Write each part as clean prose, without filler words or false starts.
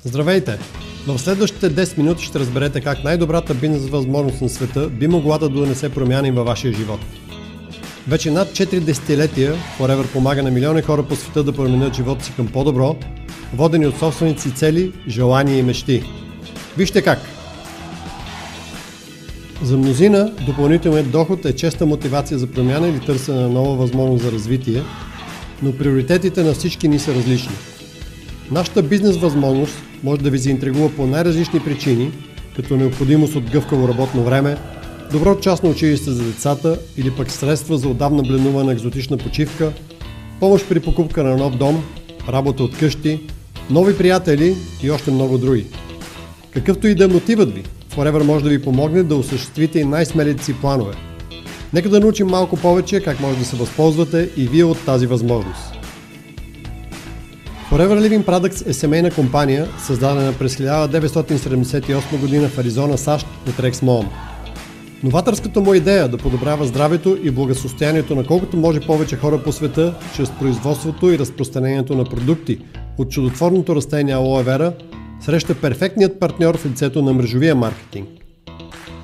Здравейте! В следващите 10 минути ще разберете как най-добрата бизнес възможност на света би могла да донесе промяни във вашия живот. Вече над 4 десетилетия Forever помага на милиони хора по света да променят живота си към по-добро, водени от собствените си цели, желания и мечти. Вижте как! За мнозина допълнителният доход е честа мотивация за промяна или търсене на нова възможност за развитие, но приоритетите на всички ни са различни. Нашата бизнес възможност може да ви заинтригува по най-различни причини, като необходимост от гъвкаво работно време, добро частно училище за децата или пък средства за отдавна бленувана екзотична почивка, помощ при покупка на нов дом, работа от къщи, нови приятели и още много други. Какъвто и да е мотивът ви, Forever може да ви помогне да осъществите и най-смелите си планове. Нека да научим малко повече как може да се възползвате и вие от тази възможност. Forever Living Products е семейна компания, създадена през 1978 година в Аризона, САЩ от Рекс Моъм. Новаторската му идея да подобрява здравето и благосъстоянието на колкото може повече хора по света чрез производството и разпространението на продукти от чудотворното растение алоe вера среща перфектният партньор в лицето на мрежовия маркетинг.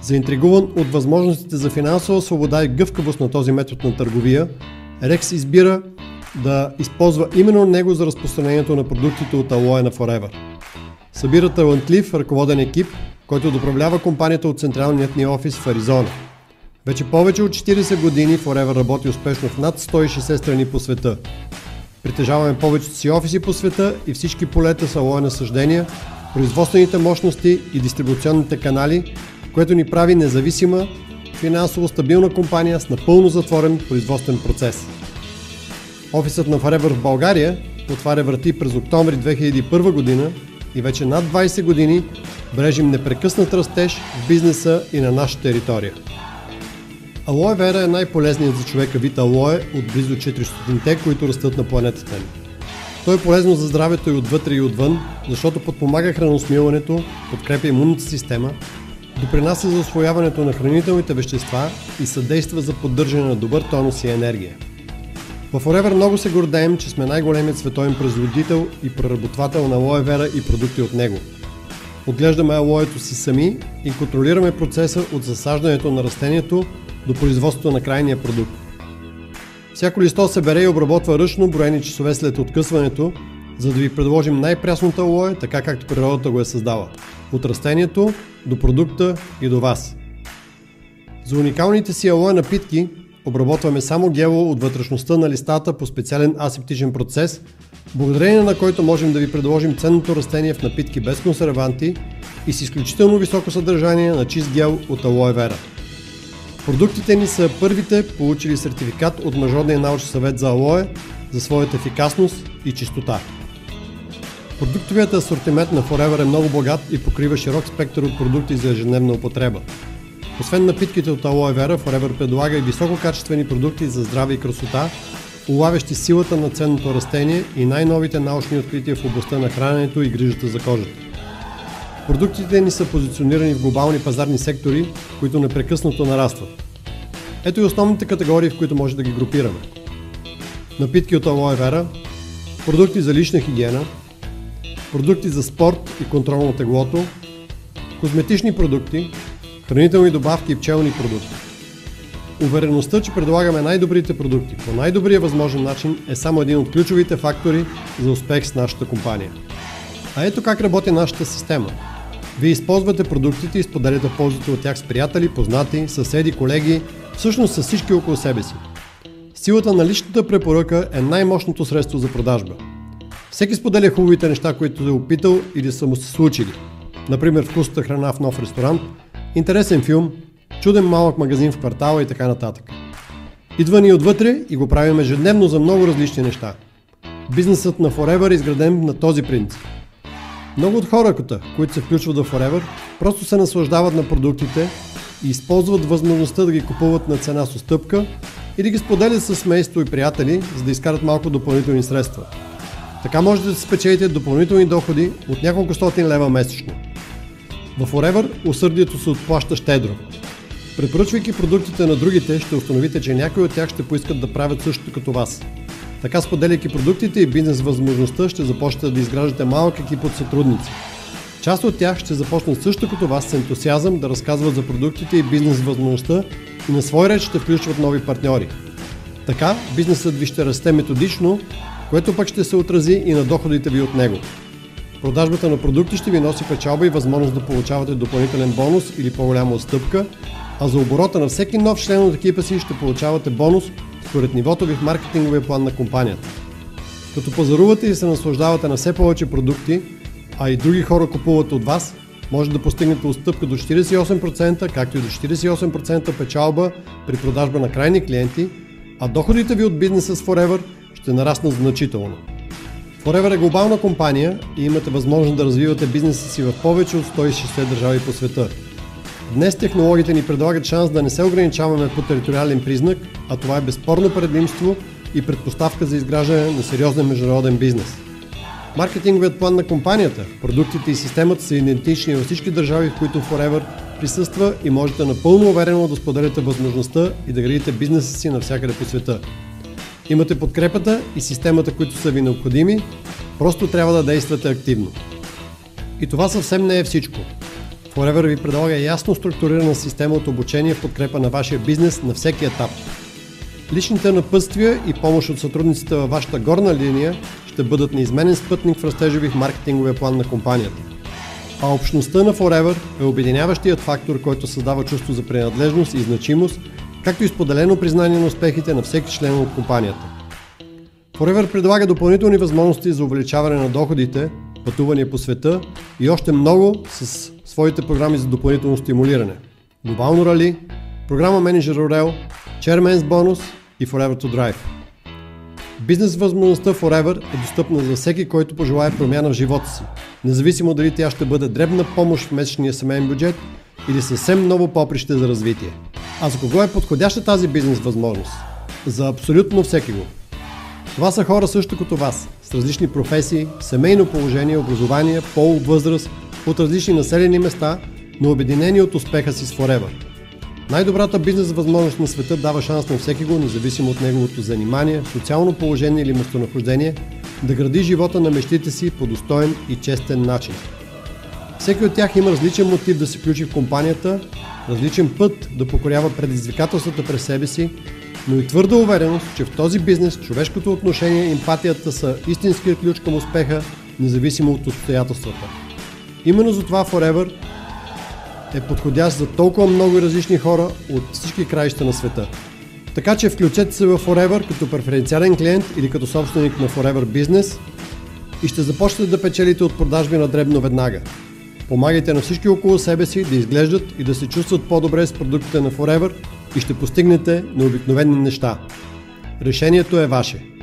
Заинтригуван от възможностите за финансова свобода и гъвкавост на този метод на търговия, Рекс избира да използва именно него за разпространението на продуктите от алоe на Forever. Събира талантлив ръководен екип, който доправлява компанията от централният ни офис в Аризона. Вече повече от 40 години Forever работи успешно в над 160 страни по света. Притежаваме повечето си офиси по света и всички полета с алоe насаждения, производствените мощности и дистрибуционните канали, което ни прави независима, финансово стабилна компания с напълно затворен производствен процес. Офисът на Forever в България отваря врати през октомври 2001 година и вече над 20 години бележим непрекъснат растеж в бизнеса и на наша територия. Алоe вера е най-полезният за човека вид алоe от близо 400-те, които растат на планетата ни. То е полезно за здравето и отвътре и отвън, защото подпомага храносмилането, подкрепя имунната система, допринася за усвояването на хранителните вещества и съдейства за поддържане на добър тонус и енергия. В Forever много се гордеем, че сме най-големият световен производител и преработвател на алоe вера и продукти от него. Отглеждаме алоето си сами и контролираме процеса от засаждането на растението до производството на крайния продукт. Всяко листо се бере и обработва ръчно броени часове след откъсването, за да ви предложим най-прясното алоe, така както природата го е създала. От растението до продукта и до вас. За уникалните си алоe напитки обработваме само гело от вътрешността на листата по специален асептичен процес, благодарение на който можем да ви предложим ценното растение в напитки без консерванти и с изключително високо съдържание на чист гел от алоe вера. Продуктите ни са първите получили сертификат от Международния научен съвет за алоe за своята ефикасност и чистота. Продуктовият асортимент на Forever е много богат и покрива широк спектър от продукти за ежедневна употреба. Освен напитките от алоe вера, Forever предлага и висококачествени продукти за здраве и красота, улавящи силата на ценното растение и най-новите научни открития в областта на храненето и грижата за кожата. Продуктите ни са позиционирани в глобални пазарни сектори, които непрекъснато нарастват. Ето и основните категории, в които може да ги групираме. Напитки от алоe вера, продукти за лична хигиена, продукти за спорт и контрол на теглото, козметични продукти, хранителни добавки и пчелни продукти. Увереността, че предлагаме най-добрите продукти по най-добрия възможен начин е само един от ключовите фактори за успех с нашата компания. А ето как работи нашата система. Вие използвате продуктите и споделяте ползите от тях с приятели, познати, съседи, колеги, всъщност с всички около себе си. Силата на личната препоръка е най-мощното средство за продажба. Всеки споделя хубавите неща, които е опитал или са му се случили. Например, вкусната храна в нов ресторант, интересен филм, чуден малък магазин в квартала и така нататък. Идва ни отвътре и го правим ежедневно за много различни неща. Бизнесът на Forever е изграден на този принцип. Много от хората, които се включват в Forever, просто се наслаждават на продуктите и използват възможността да ги купуват на цена с отстъпка или ги споделят с семейство и приятели, за да изкарат малко допълнителни средства. Така можете да спечелите допълнителни доходи от няколко стотин лева месечно. В Forever усърдието се отплаща щедро. Препоръчвайки продуктите на другите, ще установите, че някои от тях ще поискат да правят същото като вас. Така, споделяйки продуктите и бизнес възможността, ще започнете да изграждате малък екип от сътрудници. Част от тях ще започнат също като вас с ентусиазъм да разказват за продуктите и бизнес възможността и на свой ред ще включват нови партньори. Така, бизнесът ви ще расте методично, което пък ще се отрази и на доходите ви от него. Продажбата на продукти ще ви носи печалба и възможност да получавате допълнителен бонус или по-голяма отстъпка, а за оборота на всеки нов член от екипа си ще получавате бонус според нивото ви в маркетинговия план на компанията. Като пазарувате и се наслаждавате на все повече продукти, а и други хора купуват от вас, може да постигнете отстъпка до 48%, както и до 48% печалба при продажба на крайни клиенти, а доходите ви от бизнеса с Forever ще нараснат значително. Forever е глобална компания и имате възможност да развивате бизнеса си в повече от 160 държави по света. Днес технологиите ни предлагат шанс да не се ограничаваме по териториален признак, а това е безспорно предимство и предпоставка за изграждане на сериозен международен бизнес. Маркетинговият план на компанията, продуктите и системата са идентични във всички държави, в които Forever присъства и можете напълно уверено да споделяте възможността и да градите бизнеса си навсякъде по света. Имате подкрепата и системата, които са ви необходими, просто трябва да действате активно. И това съвсем не е всичко. Forever ви предлага ясно структурирана система от обучение в подкрепа на вашия бизнес на всеки етап. Личните напътствия и помощ от сътрудниците във вашата горна линия ще бъдат неизменен спътник в растежа ви в маркетинговия план на компанията. А общността на Forever е обединяващият фактор, който създава чувство за принадлежност и значимост, както и споделено признание на успехите на всеки член от компанията. Forever предлага допълнителни възможности за увеличаване на доходите, пътувания по света и още много с своите програми за допълнително стимулиране. Глобално рали, програма Менеджер Орел, Chairman's бонус и Forever to Drive. Бизнес възможността Forever е достъпна за всеки, който пожелае промяна в живота си, независимо дали тя ще бъде дребна помощ в месечния семейен бюджет или съвсем ново поприще за развитие. А за кого е подходяща тази бизнес възможност? За абсолютно всеки го. Това са хора също като вас, с различни професии, семейно положение, образование, пол, възраст, от различни населени места, но обединени от успеха си с Forever. Най-добрата бизнес възможност на света дава шанс на всеки го, независимо от неговото занимание, социално положение или местонахождение, да гради живота на мечтите си по достоен и честен начин. Всеки от тях има различен мотив да се включи в компанията, различен път да покорява предизвикателствата през себе си, но и твърда увереност, че в този бизнес човешкото отношение и емпатията са истинският ключ към успеха, независимо от обстоятелствата. Именно затова Forever е подходящ за толкова много различни хора от всички краища на света. Така че включете се в Forever като преференциален клиент или като собственик на Forever Business и ще започнете да печелите от продажби на дребно веднага. Помагайте на всички около себе си да изглеждат и да се чувстват по-добре с продуктите на Forever и ще постигнете необикновени неща. Решението е ваше.